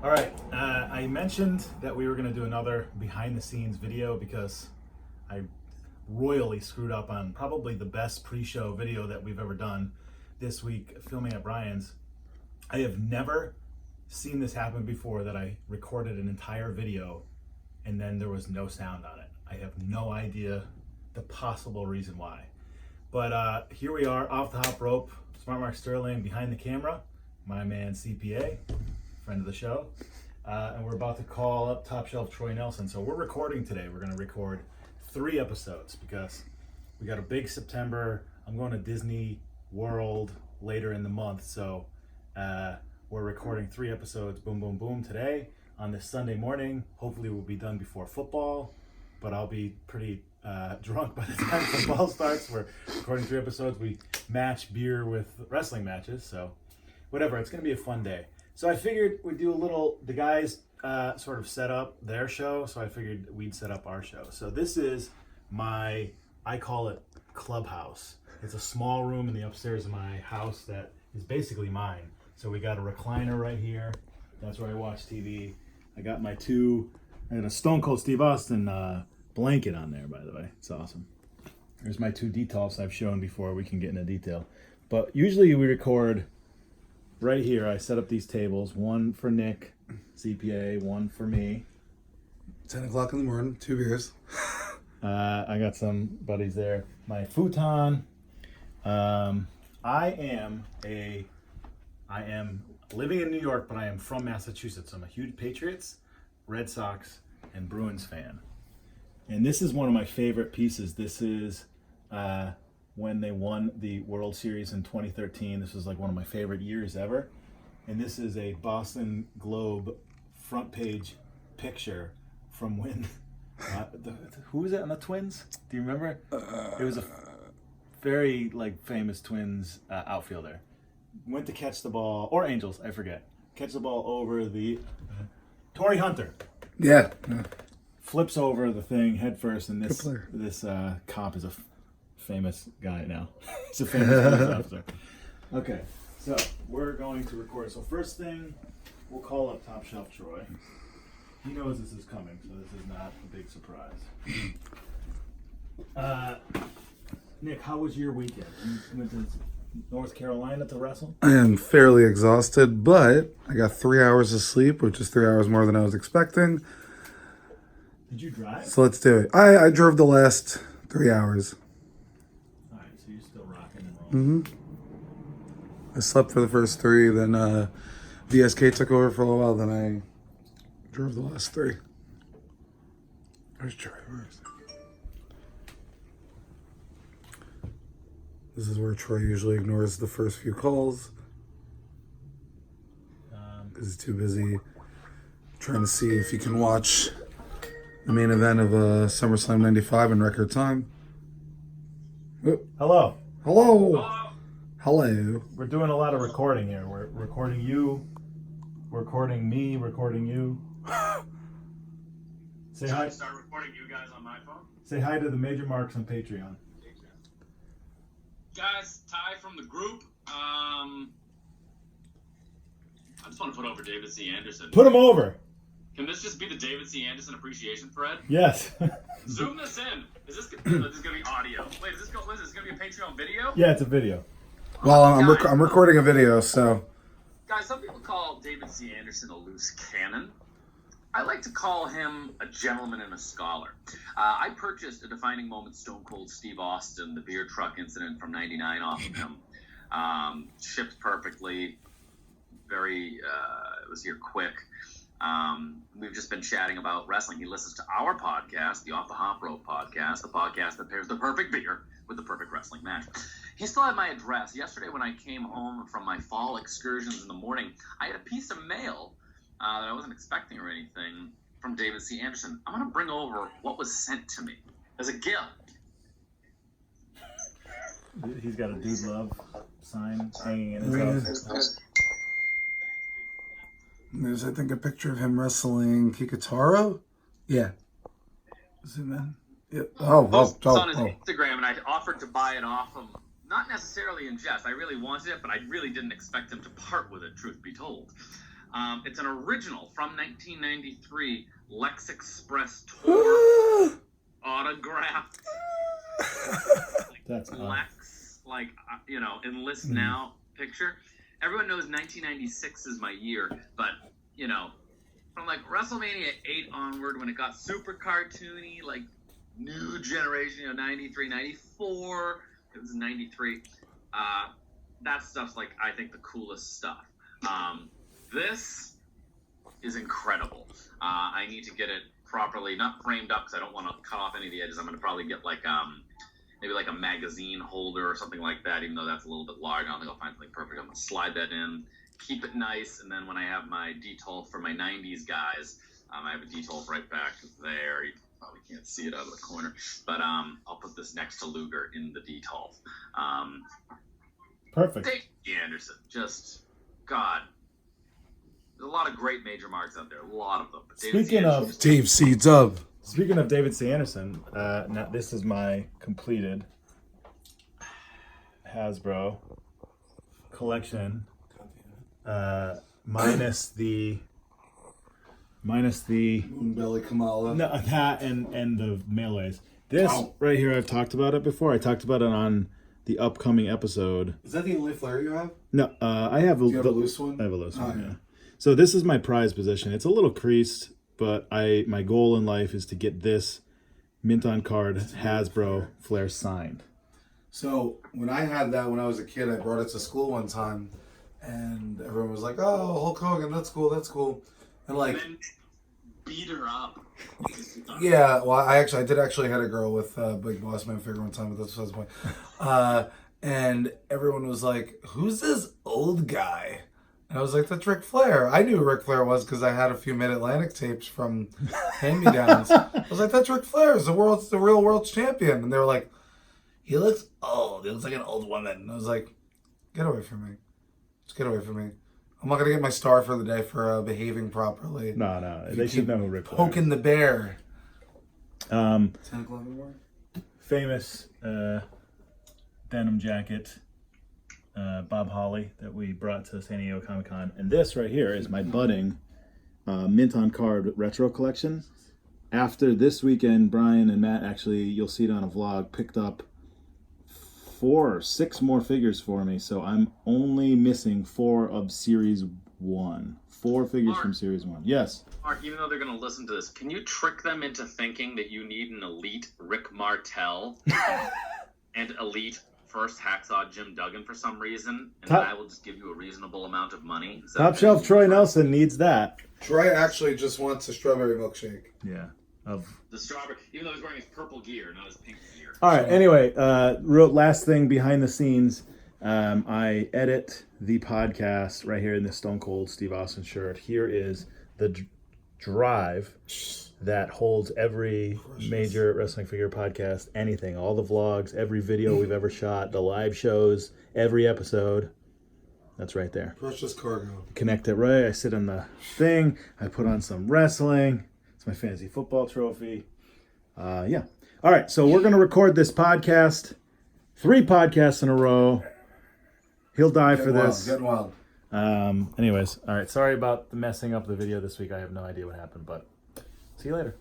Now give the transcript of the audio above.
All right, I mentioned that we were going to do another behind the scenes video because I royally screwed up on probably the best pre-show video that we've ever done this week filming at Brian's. I have never seen this happen before, that I recorded an entire video and then there was no sound on it. I have no idea the possible reason why. But here we are, off the hop rope, Smart Mark Sterling behind the camera, my man CPA, friend of the show, and we're about to call up Top Shelf Troy Nelson. So we're recording today. We're going to record 3 episodes because we got a big September. I'm going to Disney World later in the month, so we're recording 3 episodes, boom, boom, boom, today on this Sunday morning. Hopefully we'll be done before football, but I'll be pretty drunk by the time football starts. We're recording 3 episodes. We match beer with wrestling matches, so whatever. It's going to be a fun day. So I figured we'd do a little, the guys sort of set up their show, so I figured we'd set up our show. So this is my, I call it clubhouse. It's a small room in the upstairs of my house that is basically mine. So we got a recliner right here. That's where I watch TV. I got my I got a Stone Cold Steve Austin blanket on there, by the way. It's awesome. There's my 2 detolfs I've shown before. We can get into detail. But usually we record right here. I set up these tables, one for Nick, CPA, one for me. 10 o'clock in the morning, 2 beers. I got some buddies there. My futon. I am living in New York, but I am from Massachusetts. I'm a huge Patriots, Red Sox, and Bruins fan. And this is one of my favorite pieces. This is when they won the World Series in 2013. This was like one of my favorite years ever. And this is a Boston Globe front page picture from when, who was it on the Twins? Do you remember? It was a very famous Twins outfielder. Went to catch the ball, or Angels, I forget. Catch the ball over the, Torrey Hunter. Yeah. Flips over the thing head first, and this cop is a famous guy now. He's a famous police officer. Okay, so we're going to record. So first thing, we'll call up Top Shelf Troy. He knows this is coming, so this is not a big surprise. Nick, how was your weekend? You went to North Carolina to wrestle? I am fairly exhausted, but I got 3 hours of sleep, which is 3 hours more than I was expecting. Did you drive? So let's do it. I drove the last 3 hours. All right, so you're still rocking and rolling. I slept for the first 3, then VSK took over for a while, then I drove the last 3. Where's Troy? Where is he? This is where Troy usually ignores the first few calls because he's too busy trying to see if he can watch the main event of SummerSlam 95 in record time. Oh. Hello. Hello. Hello. We're doing a lot of recording here. We're recording you, recording me, recording you. Say hi. Start recording you guys on my phone. Say hi to the Major Marks on Patreon. Guys, Ty from the group. I just want to put over David C. Anderson. Put him over. Can this just be the David C. Anderson appreciation thread? Yes. Zoom this in. Is this going to be audio? Wait, is this going to be a Patreon video? Yeah, it's a video. Well, I'm recording a video, so. Guys, some people call David C. Anderson a loose cannon. I like to call him a gentleman and a scholar. I purchased a defining moment Stone Cold Steve Austin, the beer truck incident from '99 off of him. Shipped perfectly. It was here quick. We've just been chatting about wrestling. He listens to our podcast, the Off the Hop Rope podcast, the podcast that pairs the perfect beer with the perfect wrestling match. He still had my address. Yesterday when I came home from my fall excursions in the morning, I had a piece of mail that I wasn't expecting or anything from David C. Anderson. I'm going to bring over what was sent to me as a gift. He's got a Dude Love sign hanging in his house. There's, I think, a picture of him wrestling Kikutaro. Yeah. Zoom in. Yeah. It's on his Instagram, and I offered to buy it off him. Not necessarily in jest. I really wanted it, but I really didn't expect him to part with it, truth be told. It's an original from 1993 Lex Express tour autographed. That's Lex, enlist now picture. Everyone knows 1996 is my year, but from like WrestleMania 8 onward, when it got super cartoony, like new generation, 93, 94, it was 93. That stuff's like, I think, the coolest stuff. This is incredible. I need to get it properly, not framed up because I don't want to cut off any of the edges. I'm going to probably get maybe like a magazine holder or something like that, even though that's a little bit large. I don't think I'll find something perfect. I'm going to slide that in, keep it nice, and then when I have my detolf for my 90s guys, I have a detolf right back there. You probably can't see it out of the corner, but I'll put this next to Luger in the detolf. perfect. Dave Anderson, just, God. There's a lot of great major marks out there, a lot of them. But Speaking of Dave C. Dub. Speaking of David C. Anderson, now this is my completed Hasbro collection, minus the Moonbelly Kamala. no, that and the melees. This right here, I've talked about it before. I talked about it on the upcoming episode. Is that the only flare you have? No, I have Do you have a loose one? I have a loose one. yeah. Yeah. So this is my prize position. It's a little creased, but my goal in life is to get this mint on card Hasbro flare signed. So when I had that when I was a kid, I brought it to school one time, and everyone was like, "Oh, Hulk Hogan, that's cool, that's cool," and like, then beat her up. yeah. Well, I did actually had a girl with Big Boss Man figure one time, but that's the point. And everyone was like, "Who's this old guy?" And I was like, "That's Ric Flair." I knew who Ric Flair was because I had a few Mid-Atlantic tapes from hand-me-downs. I was like, "That's Ric Flair. He's the real world's champion." And they were like, "He looks old. He looks like an old woman." And I was like, "Get away from me. Just get away from me. I'm not going to get my star for the day for behaving properly." No, they should know who Ric Flair Poking the bear. is. 10 o'clock in the morning. Famous denim jacket, Bob Holly, that we brought to San Diego Comic-Con. And this right here is my budding mint on card retro collection. After this weekend, Brian and Matt, actually, you'll see it on a vlog, picked up 4 or 6 more figures for me. So I'm only missing 4 of Series 1. 4 figures from Series 1. Yes. Mark, even though they're going to listen to this, can you trick them into thinking that you need an elite Rick Martel and elite first Hacksaw Jim Duggan for some reason, and then I will just give you a reasonable amount of money? Top shelf Troy Nelson needs that. Troy actually just wants a strawberry milkshake. Yeah. Of the strawberry, even though he's wearing his purple gear, not his pink gear. All right. Anyway, last thing behind the scenes, I edit the podcast right here in this Stone Cold Steve Austin shirt. Here is the drive that holds every major wrestling figure podcast, anything, all the vlogs, every video we've ever shot, the live shows, every episode. That's right there. Precious cargo. Connect it right. I sit on the thing. I put on some wrestling. It's my fantasy football trophy. Yeah. All right. So we're going to record this podcast. 3 podcasts in a row. He'll die for this. Getting wild. Anyways. All right. Sorry about the messing up the video this week. I have no idea what happened, but see you later.